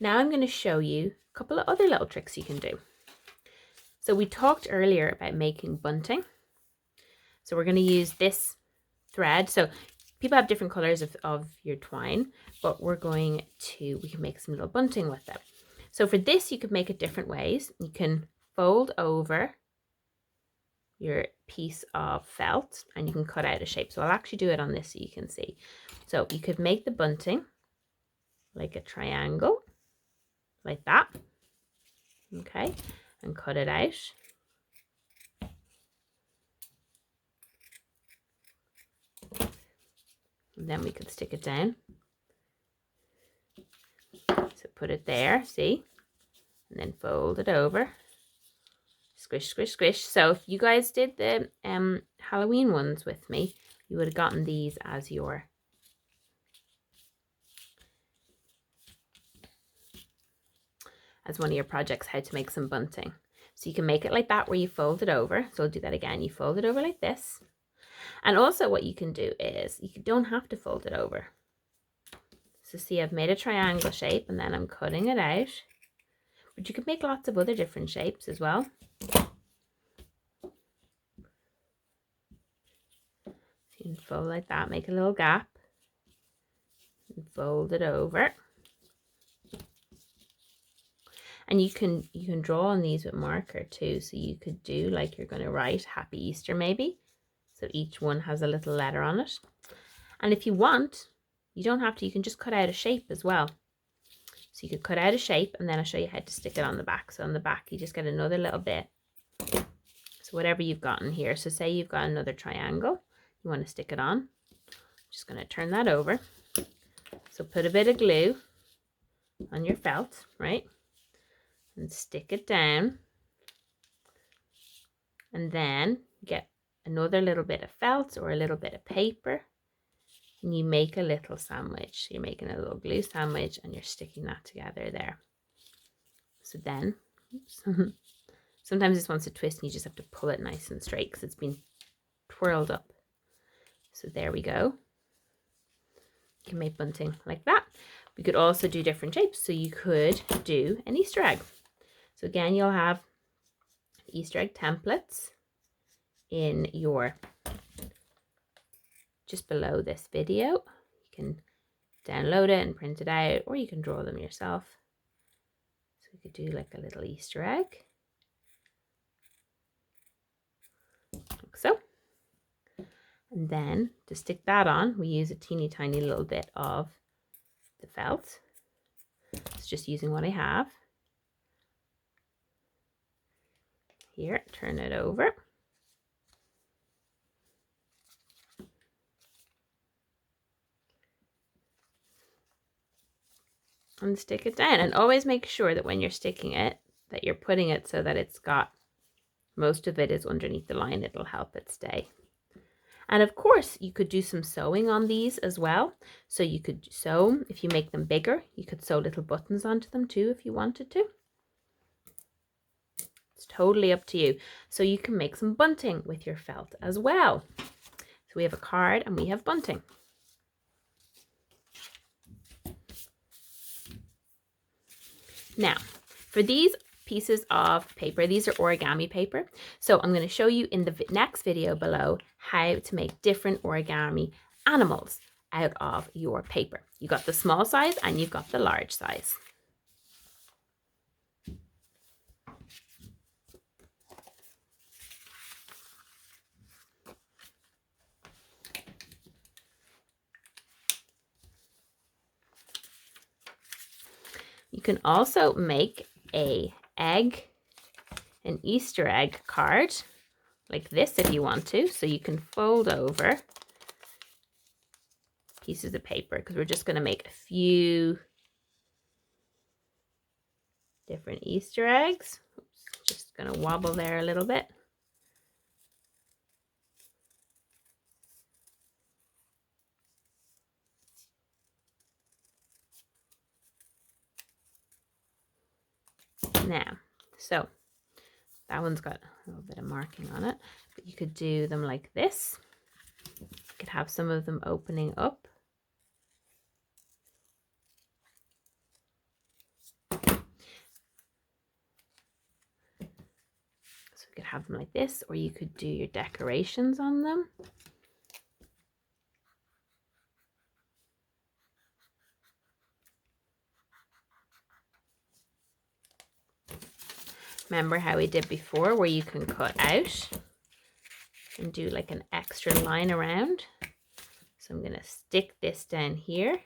Now I'm going to show you a couple of other little tricks you can do. So we talked earlier about making bunting. So we're going to use this thread. So people have different colors of your twine, but we can make some little bunting with it. So for this, you could make it different ways. You can fold over your piece of felt and you can cut out a shape. So I'll actually do it on this so you can see. So you could make the bunting like a triangle, like that. Okay, and cut it out. And then we could stick it down. So put it there, see? And then fold it over. Squish, squish, squish. So if you guys did the Halloween ones with me, you would have gotten these as one of your projects, how to make some bunting. So you can make it like that where you fold it over. So I'll do that again. You fold it over like this. And also what you can do is you don't have to fold it over. So see, I've made a triangle shape and then I'm cutting it out. But you could make lots of other different shapes as well. You can fold like that, make a little gap, and fold it over. And you can draw on these with marker too. So you could do like you're going to write Happy Easter maybe. So each one has a little letter on it. And if you want, you don't have to, you can just cut out a shape as well. So you could cut out a shape and then I'll show you how to stick it on the back. So on the back, you just get another little bit. So whatever you've got in here. So say you've got another triangle, you want to stick it on. I'm just going to turn that over. So put a bit of glue on your felt, right? And stick it down. And then get another little bit of felt or a little bit of paper. And you make a little sandwich. You're making a little glue sandwich and you're sticking that together there. So then, oops, sometimes this wants to twist and you just have to pull it nice and straight because it's been twirled up. So there we go. You can make bunting like that. We could also do different shapes. So you could do an Easter egg. So again, you'll have Easter egg templates in your, just below this video. You can download it and print it out, or you can draw them yourself. So we could do like a little Easter egg. Like so. And then to stick that on, we use a teeny tiny little bit of the felt. It's just using what I have. Here, turn it over. And stick it down. And always make sure that when you're sticking it, that you're putting it so that it's got, most of it is underneath the line. It'll help it stay. And of course, you could do some sewing on these as well. So you could sew, if you make them bigger, you could sew little buttons onto them too if you wanted to. It's totally up to you. So you can make some bunting with your felt as well. So we have a card and we have bunting. Now, for these pieces of paper, these are origami paper. So I'm going to show you in the next video below how to make different origami animals out of your paper. You got the small size and you've got the large size. You can also make an Easter egg card like this if you want to. So you can fold over pieces of paper because we're just going to make a few different Easter eggs. Oops, just going to wobble there a little bit. Now, so that one's got a little bit of marking on it, but you could do them like this. You could have some of them opening up. have them like this, or you could do your decorations on them. Remember how we did before, where you can cut out and do like an extra line around? So I'm going to stick this down here.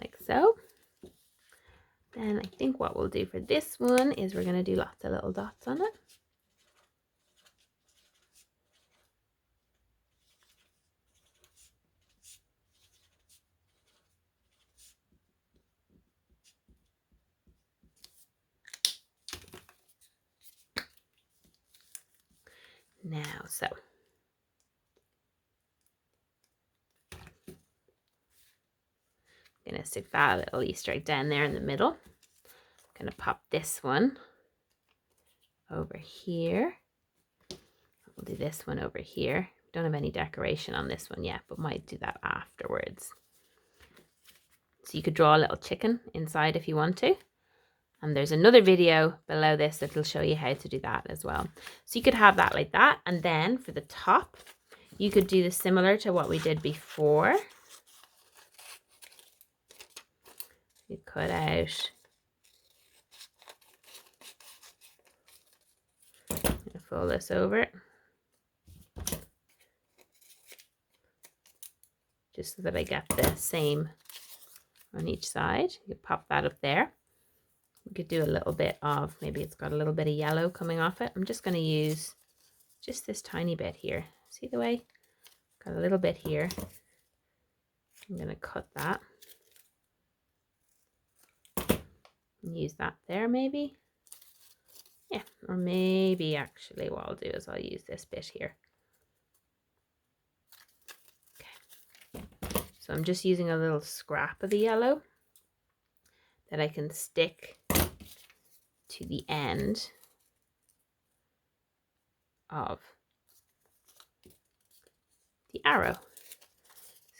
Like so. Then I think what we'll do for this one is we're going to do lots of little dots on it. Now, so I'm going to stick that little Easter egg down there in the middle. I'm going to pop this one over here. We'll do this one over here. Don't have any decoration on this one yet, but might do that afterwards. So you could draw a little chicken inside if you want to. And there's another video below this that will show you how to do that as well. So you could have that like that. And then for the top, you could do this similar to what we did before. You cut out. I'm gonna fold this over. Just so that I get the same on each side. You pop that up there. We could do a little bit of, maybe it's got a little bit of yellow coming off it. I'm just going to use just this tiny bit here. See the way? Got a little bit here. I'm going to cut that. And use that there maybe. Yeah, or maybe actually what I'll do is I'll use this bit here. Okay. So I'm just using a little scrap of the yellow that I can stick to the end of the arrow. So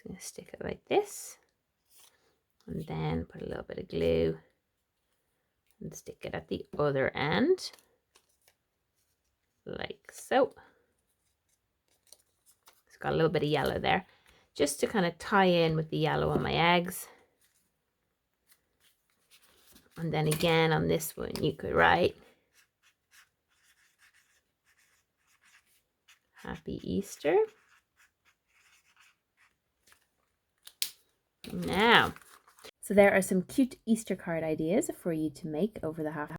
I'm going to stick it like this, and then put a little bit of glue and stick it at the other end, like so. It's got a little bit of yellow there, just to kind of tie in with the yellow on my eggs. And then again on this one, you could write Happy Easter. Now, so there are some cute Easter card ideas for you to make over the half